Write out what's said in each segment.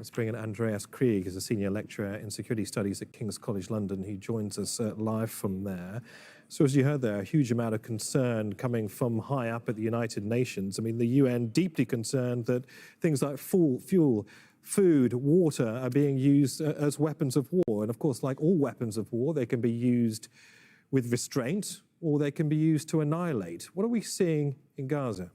Let's bring in Andreas Krieg, who's a senior lecturer in security studies at King's College London. He joins us live from there. So as you heard there, a huge amount of concern coming from high up at the United Nations. I mean, the UN deeply concerned that things like fuel, food, water are being used as weapons of war. And of course, like all weapons of war, they can be used with restraint or they can be used to annihilate. What are we seeing in Gaza?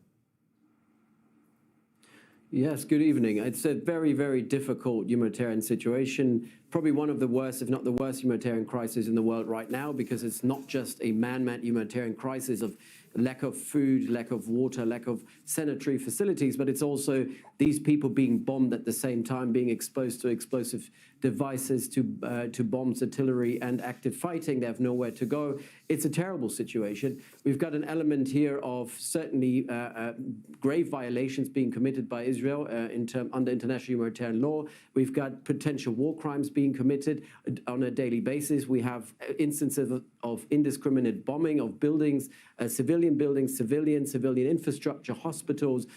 Yes, good evening. It's a very, very difficult humanitarian situation, probably one of the worst, if not the worst, humanitarian crisis in the world right now, because it's not just a man-made humanitarian crisis of lack of food, lack of water, lack of sanitary facilities, but it's also these people being bombed at the same time, being exposed to explosive devices, to bombs, artillery, and active fighting. They have nowhere to go. It's a terrible situation. We've got an element here of certainly grave violations being committed by Israel under international humanitarian law. We've got potential war crimes being committed on a daily basis. We have instances of indiscriminate bombing of buildings, civilian buildings, civilian infrastructure, hospitals,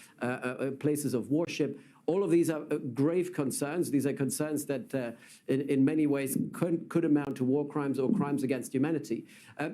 places of worship. All of these are grave concerns. These are concerns that in many ways could amount to war crimes or crimes against humanity.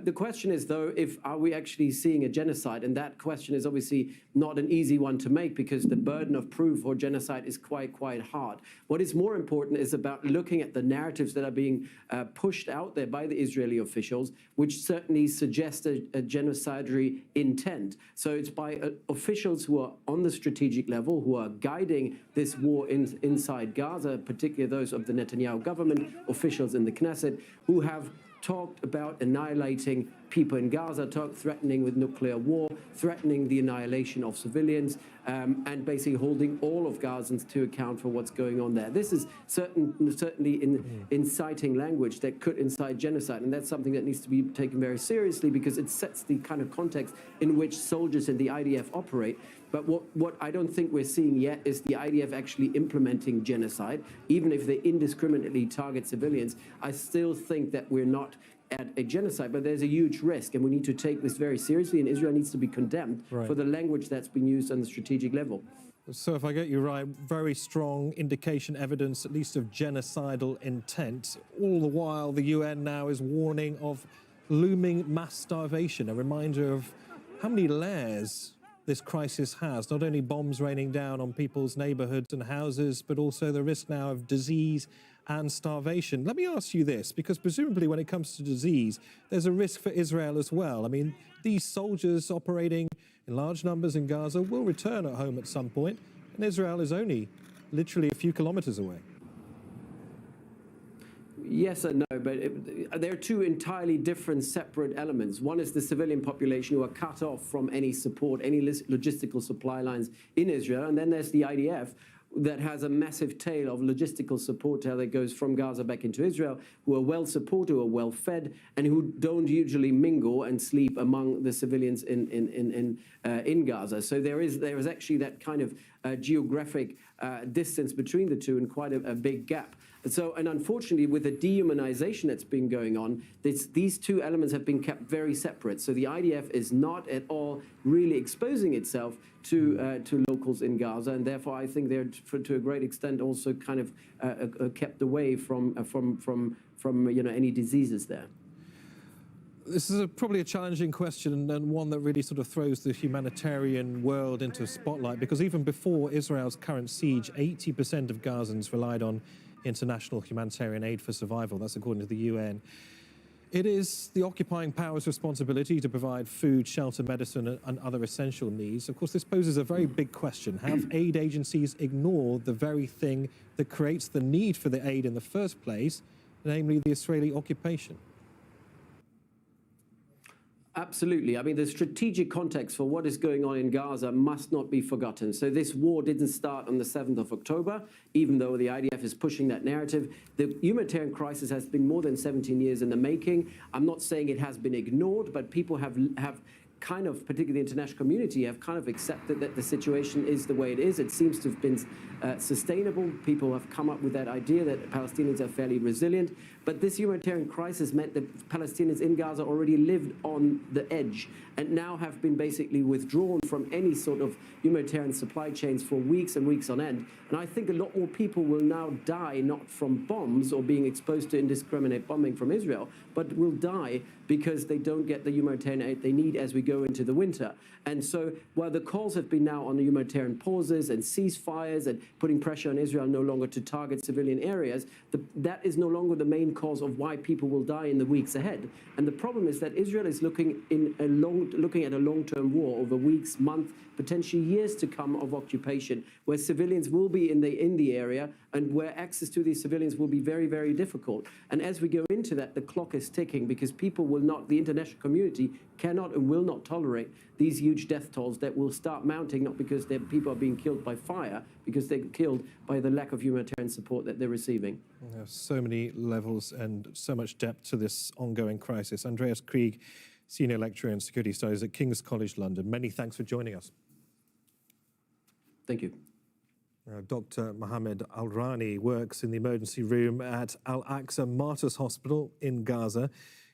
The question is, though, are we actually seeing a genocide? And that question is obviously not an easy one to make because the burden of proof for genocide is quite hard. What is more important is about looking at the narratives that are being pushed out there by the Israeli officials, which certainly suggest a genocidary intent. So it's by officials who are on the strategic level, who are guiding this war inside Gaza, particularly those of the Netanyahu government, officials in the Knesset, who have talked about annihilating people in Gaza, threatening with nuclear war, threatening the annihilation of civilians, and basically holding all of Gazans to account for what's going on there. This is certainly inciting language that could incite genocide, and that's something that needs to be taken very seriously because it sets the kind of context in which soldiers in the IDF operate. But what I don't think we're seeing yet is the IDF actually implementing genocide. Even if they indiscriminately target civilians, I still think that we're not at a genocide, but there's a huge risk, and we need to take this very seriously, and Israel needs to be condemned for the language that's been used on the strategic level. So if I get you right, very strong indication, evidence, at least of genocidal intent. All the while, the UN now is warning of looming mass starvation, a reminder of how many layers this crisis has, not only bombs raining down on people's neighborhoods and houses, but also the risk now of disease and starvation. Let me ask you this, because presumably when it comes to disease, there's a risk for Israel as well. I mean, these soldiers operating in large numbers in Gaza will return at home at some point, and Israel is only literally a few kilometers away. Yes and no, but there are two entirely different, separate elements. One is the civilian population who are cut off from any support, any logistical supply lines in Israel, and then there's the IDF, that has a massive tail of logistical support that goes from Gaza back into Israel, who are well supported, who are well fed, and who don't usually mingle and sleep among the civilians in Gaza. So there is actually that kind of geographic distance between the two and quite a big gap. And unfortunately, with the dehumanization that's been going on, these two elements have been kept very separate. So the IDF is not at all really exposing itself to locals in Gaza, and therefore I think they're to a great extent also kind of kept away from any diseases there. This is probably a challenging question and one that really sort of throws the humanitarian world into a spotlight, because even before Israel's current siege, 80% of Gazans relied on international humanitarian aid for survival. That's according to the UN. It is the occupying power's responsibility to provide food, shelter, medicine, and other essential needs. Of course, this poses a very big question. Have aid agencies ignored the very thing that creates the need for the aid in the first place, namely the Israeli occupation? Absolutely. I mean, the strategic context for what is going on in Gaza must not be forgotten. So this war didn't start on the 7th of October, even though the IDF is pushing that narrative. The humanitarian crisis has been more than 17 years in the making. I'm not saying it has been ignored, but people have kind of, particularly the international community, have kind of accepted that the situation is the way it is. It seems to have been sustainable. People have come up with that idea that Palestinians are fairly resilient. But this humanitarian crisis meant that Palestinians in Gaza already lived on the edge and now have been basically withdrawn from any sort of humanitarian supply chains for weeks and weeks on end. And I think a lot more people will now die, not from bombs or being exposed to indiscriminate bombing from Israel, but will die because they don't get the humanitarian aid they need as we go into the winter. And so while the calls have been now on the humanitarian pauses and ceasefires and putting pressure on Israel no longer to target civilian areas, that is no longer the main cause of why people will die in the weeks ahead. And the problem is that Israel is looking at a long-term war over weeks, months, potentially years to come of occupation, where civilians will be in the area and where access to these civilians will be very, very difficult. And as we go into that, the clock is ticking because people will not, the international community cannot and will not tolerate these huge death tolls that will start mounting, not because people are being killed by fire, because they're killed by the lack of humanitarian support that they're receiving. There's so many levels and so much depth to this ongoing crisis. Andreas Krieg, Senior Lecturer in Security Studies at King's College London. Many thanks for joining us. Thank you. Dr. Mohammed Al-Rani works in the emergency room at Al-Aqsa Martyrs Hospital in Gaza.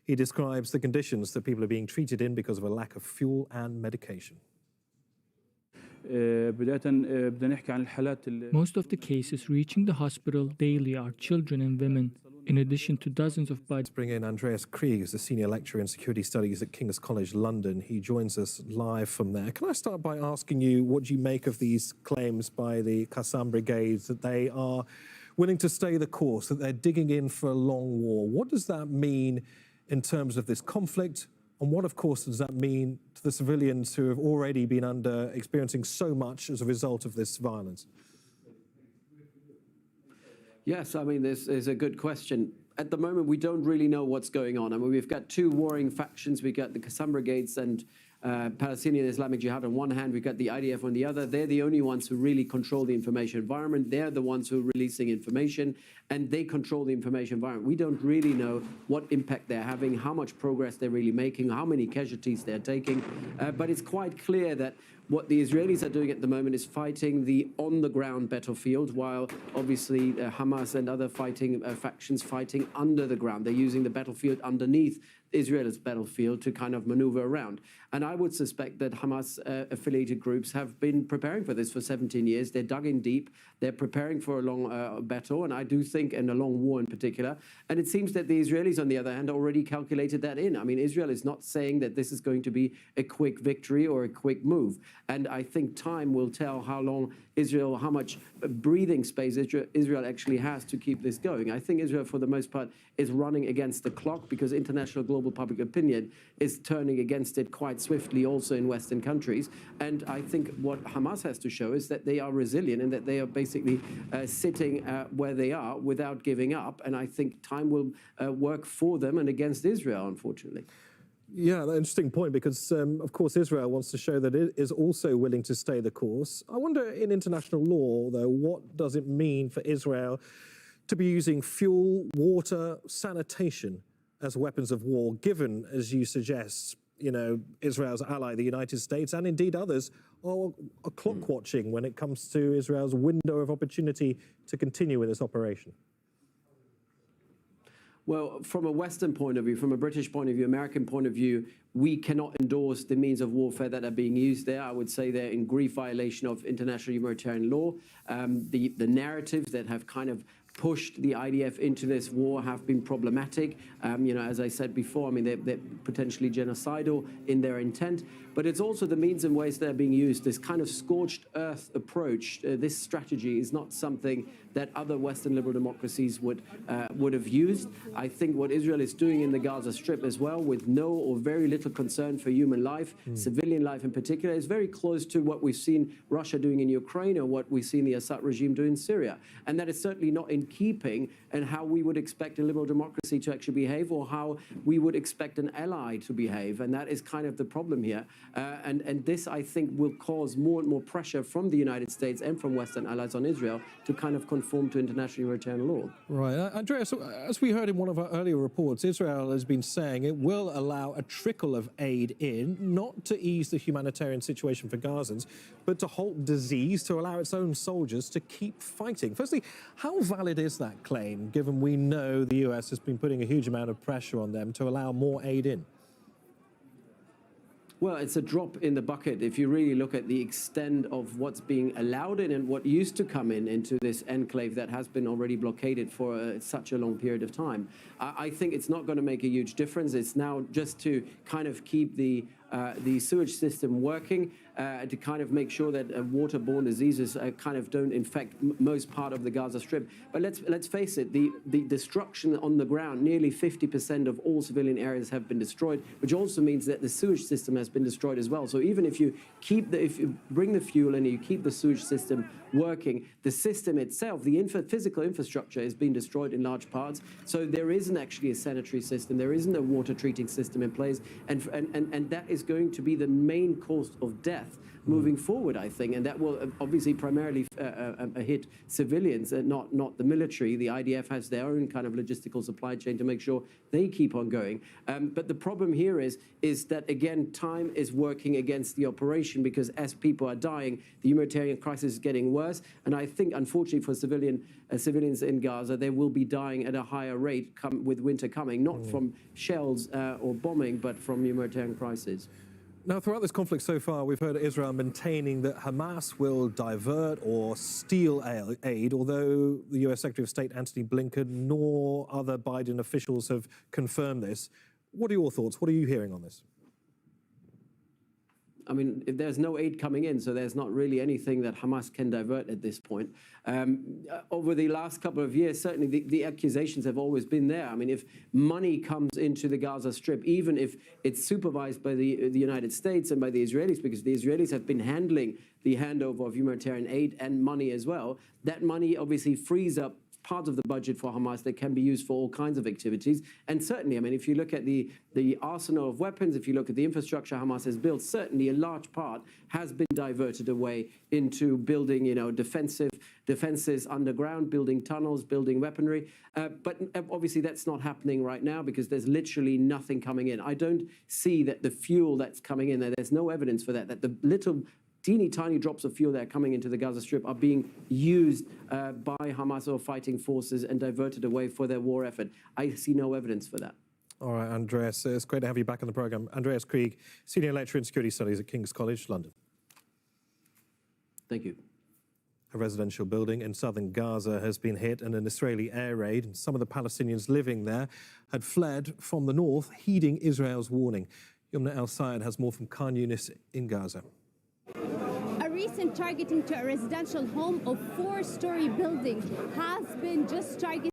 He describes the conditions that people are being treated in because of a lack of fuel and medication. Most of the cases reaching the hospital daily are children and women, in addition to dozens of bodies. Let's bring in Andreas Krieg, who's a Senior Lecturer in Security Studies at King's College London. He joins us live from there. Can I start by asking you what you make of these claims by the Qassam brigades that they are willing to stay the course, that they're digging in for a long war? What does that mean in terms of this conflict? And what, of course, does that mean to the civilians who have already been experiencing so much as a result of this violence? Yes, I mean, this is a good question. At the moment, we don't really know what's going on. I mean, we've got two warring factions. We've got the Qassam brigades and Palestinian Islamic Jihad on one hand, we've got the IDF on the other. They're the only ones who really control the information environment. They're the ones who are releasing information, and they control the information environment. We don't really know what impact they're having, how much progress they're really making, how many casualties they're taking. But it's quite clear that what the Israelis are doing at the moment is fighting the on-the-ground battlefield, while obviously Hamas and other fighting factions fighting under the ground. They're using the battlefield underneath Israel's battlefield to kind of maneuver around. And I would suspect that Hamas-affiliated groups have been preparing for this for 17 years. They're dug in deep. They're preparing for a long battle, and I do think, and a long war in particular. And it seems that the Israelis, on the other hand, already calculated that in. I mean, Israel is not saying that this is going to be a quick victory or a quick move. And I think time will tell how long Israel, how much breathing space Israel actually has to keep this going. I think Israel, for the most part, is running against the clock because international global public opinion is turning against it quite swiftly also in Western countries. And I think what Hamas has to show is that they are resilient and that they are basically sitting where they are without giving up. And I think time will work for them and against Israel, unfortunately. Yeah, an interesting point because, of course, Israel wants to show that it is also willing to stay the course. I wonder, in international law, though, what does it mean for Israel to be using fuel, water, sanitation as weapons of war, given, as you suggest, you know, Israel's ally, the United States, and indeed others, are clock watching when it comes to Israel's window of opportunity to continue with this operation? Well, from a Western point of view, from a British point of view, American point of view, we cannot endorse the means of warfare that are being used there. I would say they're in grief violation of international humanitarian law. The narratives that have kind of pushed the IDF into this war have been problematic. You know, as I said before, I mean, they're potentially genocidal in their intent, but it's also the means and ways they're being used. This kind of scorched earth approach, this strategy is not something that other Western liberal democracies would have used. I think what Israel is doing in the Gaza Strip as well, with no or very little concern for human life, civilian life in particular, is very close to what we've seen Russia doing in Ukraine or what we've seen the Assad regime do in Syria. And that is certainly not in keeping and how we would expect a liberal democracy to actually behave or how we would expect an ally to behave. And that is kind of the problem here. And this, I think, will cause more and more pressure from the United States and from Western allies on Israel to kind of conform to international humanitarian law. Right. Andreas, as we heard in one of our earlier reports, Israel has been saying it will allow a trickle of aid in, not to ease the humanitarian situation for Gazans, but to halt disease, to allow its own soldiers to keep fighting. Firstly, how valid is that claim, given we know the US has been putting a huge amount of pressure on them to allow more aid in? Well, it's a drop in the bucket if you really look at the extent of what's being allowed in and what used to come into this enclave that has been already blockaded for such a long period of time. I think it's not going to make a huge difference. It's now just to kind of keep the sewage system working, to kind of make sure that waterborne diseases kind of don't infect most part of the Gaza Strip. But let's face it, the destruction on the ground, nearly 50% of all civilian areas have been destroyed, which also means that the sewage system has been destroyed as well. So even if you if you bring the fuel and you keep the sewage system working, the system itself, the physical infrastructure has been destroyed in large parts. So there isn't actually a sanitary system, there isn't a water treating system in place, and that is going to be the main cause of death moving forward, I think, and that will obviously primarily hit civilians, not the military. The IDF has their own kind of logistical supply chain to make sure they keep on going. But the problem here is that, again, time is working against the operation, because as people are dying, the humanitarian crisis is getting worse. And I think, unfortunately, for civilians in Gaza, they will be dying at a higher rate with winter coming, not from shells or bombing, but from humanitarian crisis. Now, throughout this conflict so far, we've heard Israel maintaining that Hamas will divert or steal aid, although the US Secretary of State Antony Blinken nor other Biden officials have confirmed this. What are your thoughts? What are you hearing on this? I mean, if there's no aid coming in, so there's not really anything that Hamas can divert at this point. Over the last couple of years, certainly the accusations have always been there. I mean, if money comes into the Gaza Strip, even if it's supervised by the United States and by the Israelis, because the Israelis have been handling the handover of humanitarian aid and money as well, that money obviously frees up part of the budget for Hamas that can be used for all kinds of activities. And certainly, I mean, if you look at the arsenal of weapons, if you look at the infrastructure Hamas has built, certainly a large part has been diverted away into building, defenses underground, building tunnels, building weaponry. But obviously that's not happening right now, because there's literally nothing coming in. I don't see that the fuel that's coming in there's no evidence for that the little teeny tiny drops of fuel that are coming into the Gaza Strip are being used by Hamas or fighting forces and diverted away for their war effort. I see no evidence for that. All right, Andreas, it's great to have you back on the programme. Andreas Krieg, Senior Lecturer in Security Studies at King's College, London. Thank you. A residential building in southern Gaza has been hit in an Israeli air raid, and some of the Palestinians living there had fled from the north, heeding Israel's warning. Yumna El-Sayed has more from Khan Yunis in Gaza. A recent targeting to a residential home of 4-story building has been just targeted